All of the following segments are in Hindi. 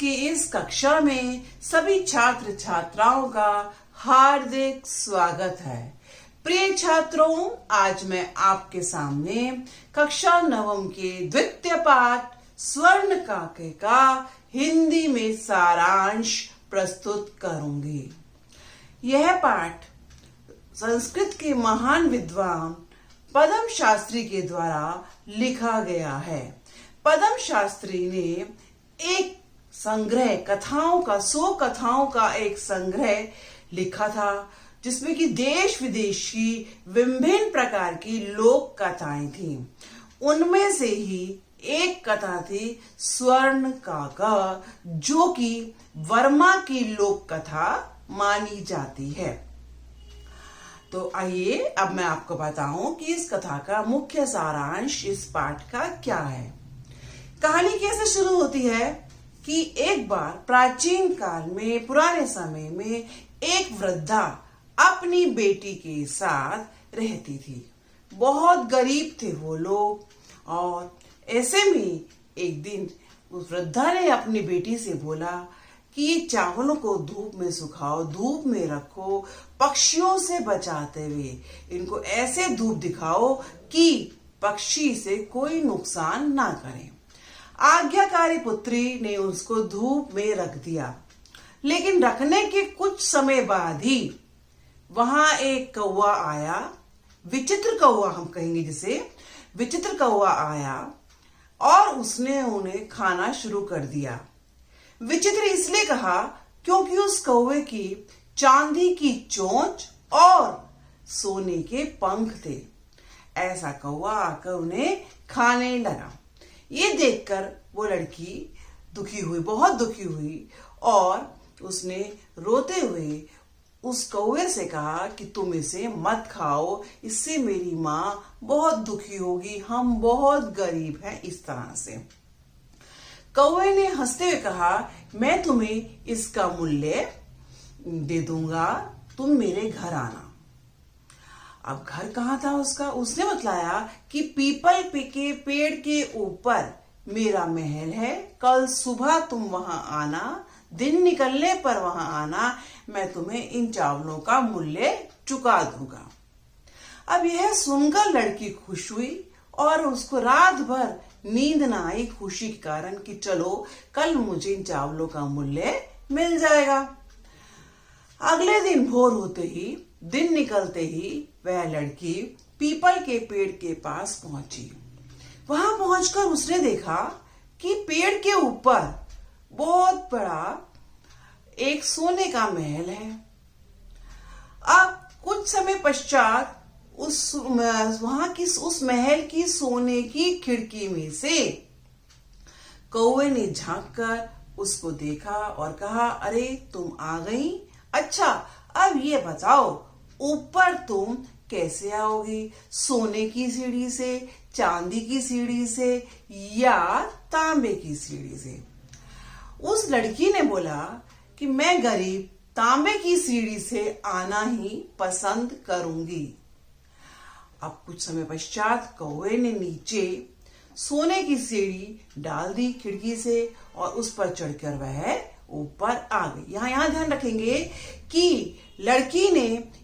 की इस कक्षा में सभी छात्र छात्राओं का हार्दिक स्वागत है। प्रिय छात्रों, आज मैं आपके सामने कक्षा नवम के द्वितीय पाठ स्वर्ण काके का हिंदी में सारांश प्रस्तुत करूंगी। यह पाठ संस्कृत के महान विद्वान पद्म शास्त्री के द्वारा लिखा गया है। पद्म शास्त्री ने एक संग्रह कथाओं का 100 कथाओं का एक संग्रह लिखा था, जिसमें कि देश विदेश की विभिन्न प्रकार की लोक कथाएं थी। उनमें से ही एक कथा थी स्वर्ण काका, जो कि वर्मा की लोक कथा मानी जाती है। तो आइए अब मैं आपको बताऊं कि इस कथा का मुख्य सारांश इस पाठ का क्या है। कहानी कैसे शुरू होती है कि एक बार प्राचीन काल में, पुराने समय में, एक वृद्धा अपनी बेटी के साथ रहती थी। बहुत गरीब थे वो लोग, और ऐसे में एक दिन उस वृद्धा ने अपनी बेटी से बोला कि ये चावलों को धूप में सुखाओ, धूप में रखो, पक्षियों से बचाते हुए इनको ऐसे धूप दिखाओ कि पक्षी से कोई नुकसान ना करे। आज्ञाकारी पुत्री ने उसको धूप में रख दिया, लेकिन रखने के कुछ समय बाद ही वहां एक कौवा आया। विचित्र कौवा हम कहेंगे जिसे, विचित्र कौवा आया और उसने उन्हें खाना शुरू कर दिया। विचित्र इसलिए कहा क्योंकि उस कौवे की चांदी की चोंच और सोने के पंख थे। ऐसा कौवा आकर उन्हें खाने लगा। ये देखकर वो लड़की दुखी हुई, बहुत दुखी हुई, और उसने रोते हुए उस कौवे से कहा कि तुम इसे मत खाओ, इससे मेरी माँ बहुत दुखी होगी, हम बहुत गरीब हैं। इस तरह से कौवे ने हंसते हुए कहा, मैं तुम्हें इसका मूल्य दे दूंगा, तुम मेरे घर आना। अब घर कहाँ था उसका? उसने बतलाया कि पीपल के पेड़ के ऊपर मेरा महल है, कल सुबह तुम वहां आना, दिन निकलने पर वहां आना, मैं तुम्हें इन चावलों का मूल्य चुका दूंगा। अब यह सुनकर लड़की खुश हुई और उसको रात भर नींद ना आई खुशी के कारण कि चलो कल मुझे इन चावलों का मूल्य मिल जाएगा। अगले दिन भोर होते ही, दिन निकलते ही वह लड़की पीपल के पेड़ के पास पहुंची। वहां पहुंचकर उसने देखा कि पेड़ के ऊपर बहुत बड़ा एक सोने का महल है। अब कुछ समय पश्चात उस महल की सोने की खिड़की में से कौवे ने झांककर उसको देखा और कहा, अरे तुम आ गई, अच्छा अब ये बताओ ऊपर तुम कैसे आओगी? सोने की सीढ़ी से, चांदी की सीढ़ी से या तांबे की सीढ़ी से? उस लड़की ने बोला कि मैं गरीब तांबे की सीढ़ी से आना ही पसंद करूंगी। अब कुछ समय पश्चात कौवे ने नीचे सोने की सीढ़ी डाल दी खिड़की से और उस पर चढ़कर वह ऊपर आ गई। यहाँ ध्यान रखेंगे कि लड़की ने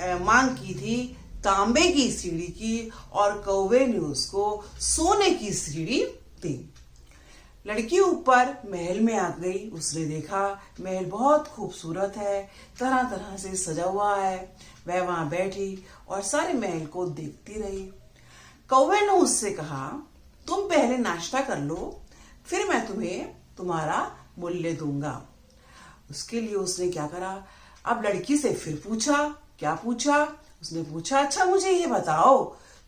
मांग की थी तांबे की सीढ़ी की और कौवे ने उसको सोने की सीढ़ी दी। लड़की ऊपर महल में आ गई। उसने देखा महल बहुत खूबसूरत है, तरह तरह से सजा हुआ है। वह वहां बैठी और सारे महल को देखती रही। कौवे ने उससे कहा, तुम पहले नाश्ता कर लो, फिर मैं तुम्हें तुम्हारा मूल्य दूंगा। उसके लिए उसने क्या करा, अब लड़की से फिर पूछा। क्या पूछा? उसने पूछा, अच्छा मुझे ये बताओ,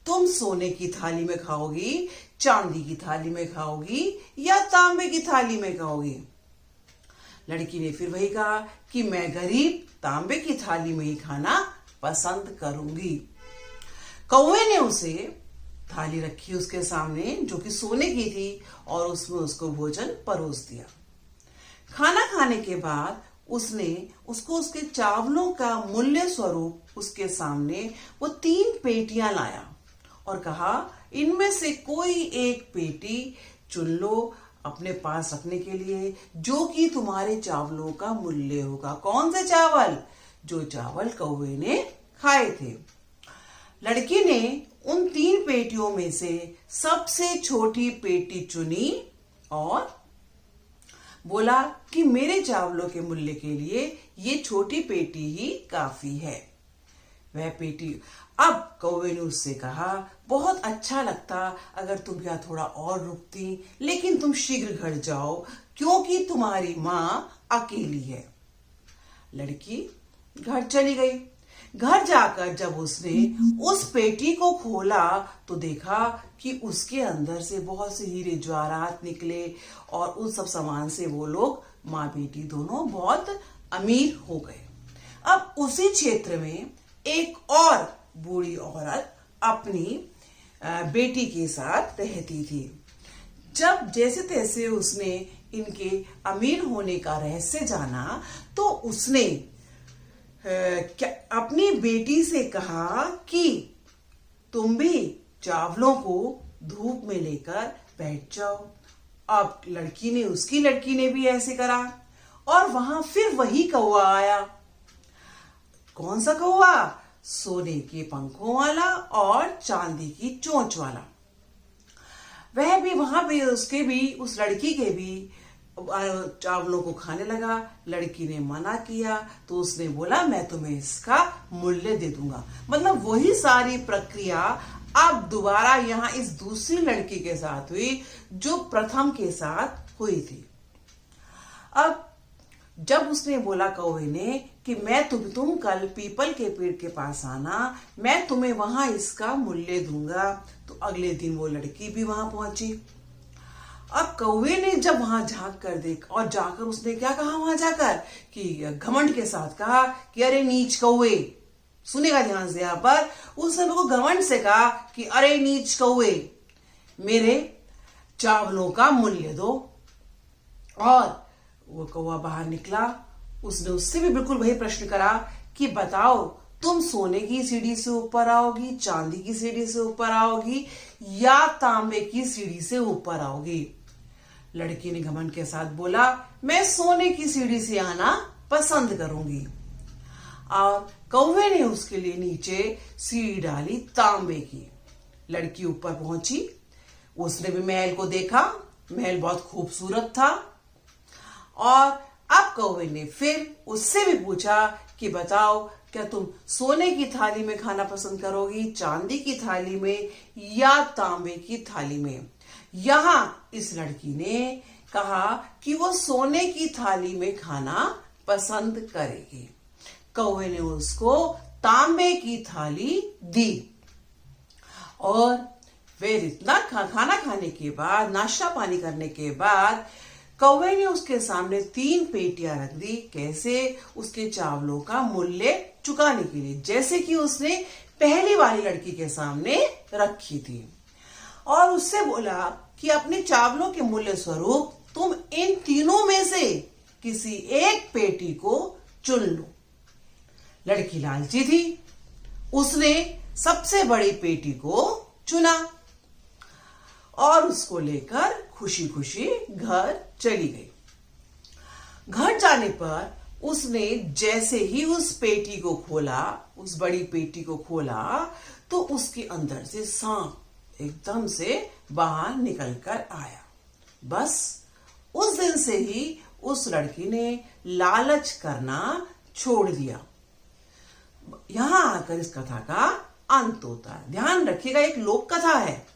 तुम सोने की थाली में खाओगी, चांदी की थाली में खाओगी या तांबे की थाली में खाओगी? लड़की ने फिर वही कहा कि मैं गरीब तांबे की थाली में ही खाना पसंद करूंगी। कौवे ने उसे थाली रखी उसके सामने जो कि सोने की थी और उसमें उसको भोजन परोस दिया। खाना खाने के बाद उसने उसको उसके चावलों का मूल्य स्वरूप उसके सामने वो 3 पेटियां लाया और कहा, इनमें से कोई एक पेटी चुन लो, अपने पास रखने के लिए, जो कि तुम्हारे चावलों का मूल्य होगा। कौन से चावल? जो चावल कौवे ने खाए थे। लड़की ने उन 3 पेटियों में से सबसे छोटी पेटी चुनी और बोला कि मेरे चावलों के मूल्य के लिए ये छोटी पेटी ही काफी है। वह पेटी, अब कौवे ने उससे कहा, बहुत अच्छा लगता अगर तुम यहाँ थोड़ा और रुकती, लेकिन तुम शीघ्र घर जाओ क्योंकि तुम्हारी मां अकेली है। लड़की घर चली गई। घर जाकर जब उसने उस पेटी को खोला तो देखा कि उसके अंदर से बहुत से हीरे जवाहरात निकले और उन सब सामान से वो लोग माँ बेटी दोनों बहुत अमीर हो गए। अब उसी क्षेत्र में एक और बूढ़ी औरत अपनी बेटी के साथ रहती थी। जब जैसे तैसे उसने इनके अमीर होने का रहस्य जाना तो उसने अपनी बेटी से कहा कि तुम भी चावलों को धूप में लेकर बैठ जाओ। अब लड़की ने भी ऐसे करा और वहां फिर वही कौवा आया। कौन सा कौवा? सोने के पंखों वाला और चांदी की चोंच वाला। वह भी वहां पे उस लड़की के भी चावलों को खाने लगा। लड़की ने मना किया तो उसने बोला मैं तुम्हें इसका मूल्य दे दूंगा। मतलब वही सारी प्रक्रिया अब दोबारा यहाँ इस दूसरी लड़की के साथ हुई जो प्रथम के साथ हुई थी। अब जब उसने बोला कौवे ने कि मैं तुम कल पीपल के पेड़ के पास आना, मैं तुम्हें वहां इसका मूल्य दूंगा, तो अगले दिन वो लड़की भी वहां पहुंची। अब कौवे ने जब वहां झांक कर देखा और जाकर उसने क्या कहा वहां जाकर कि घमंड के साथ कहा कि अरे नीच कौवे, सुनेगा ध्यान से यहाँ पर, उसने को घमंड से कहा कि अरे नीच कौवे, मेरे चावलों का मूल्य दो। और वो कौवा बाहर निकला। उसने उससे भी बिल्कुल वही प्रश्न करा कि बताओ तुम सोने की सीढ़ी से ऊपर आओगी, चांदी की सीढ़ी से ऊपर आओगी या तांबे की सीढ़ी से ऊपर आओगी? लड़की ने घमंड के साथ बोला मैं सोने की सीढ़ी से आना पसंद करूंगी। और कौवे ने उसके लिए नीचे सीढ़ी डाली तांबे की। लड़की ऊपर पहुंची। उसने भी महल को देखा। महल बहुत खूबसूरत था। और अब कौवे ने फिर उससे भी पूछा कि बताओ क्या तुम सोने की थाली में खाना पसंद करोगी, चांदी की थाली में या तांबे की थाली में? यहां इस लड़की ने कहा कि वो सोने की थाली में खाना पसंद करेगी। कौवे ने उसको तांबे की थाली दी। और फिर इतना खाना खाने के बाद, नाश्ता पानी करने के बाद कौवे ने उसके सामने 3 पेटियां रख दी। कैसे? उसके चावलों का मूल्य चुकाने के लिए, जैसे कि उसने पहली वाली लड़की के सामने रखी थी। और उससे बोला कि अपने चावलों के मूल्य स्वरूप तुम इन तीनों में से किसी एक पेटी को चुन लो। लड़की लालची थी। उसने सबसे बड़ी पेटी को चुना और उसको लेकर खुशी खुशी घर चली गई। घर जाने पर उसने जैसे ही उस पेटी को खोला, उस बड़ी पेटी को खोला, तो उसके अंदर से सांप एकदम से बाहर निकलकर आया। बस उस दिन से ही उस लड़की ने लालच करना छोड़ दिया। यहां आकर इस कथा का अंत होता है। ध्यान रखिएगा, एक लोक कथा है,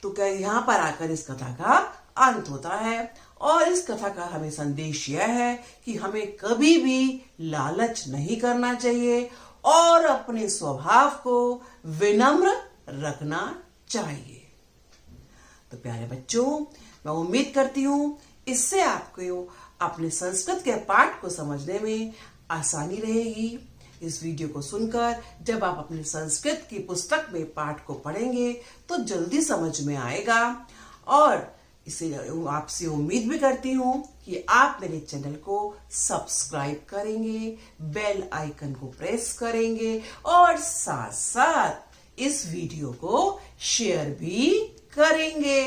तो क्या यहां पर आकर इस कथा का अंत होता है। और इस कथा का हमें संदेश यह है कि हमें कभी भी लालच नहीं करना चाहिए और अपने स्वभाव को विनम्र रखना चाहिए। तो प्यारे बच्चों, मैं उम्मीद करती हूं इससे आपको अपने संस्कृत के पाठ को समझने में आसानी रहेगी। इस वीडियो को सुनकर जब आप अपने संस्कृत की पुस्तक में पाठ को पढ़ेंगे तो जल्दी समझ में आएगा। और इसे आपसे उम्मीद भी करती हूँ कि आप मेरे चैनल को सब्सक्राइब करेंगे, बेल आइकन को प्रेस करेंगे और साथ साथ इस वीडियो को शेयर भी करेंगे।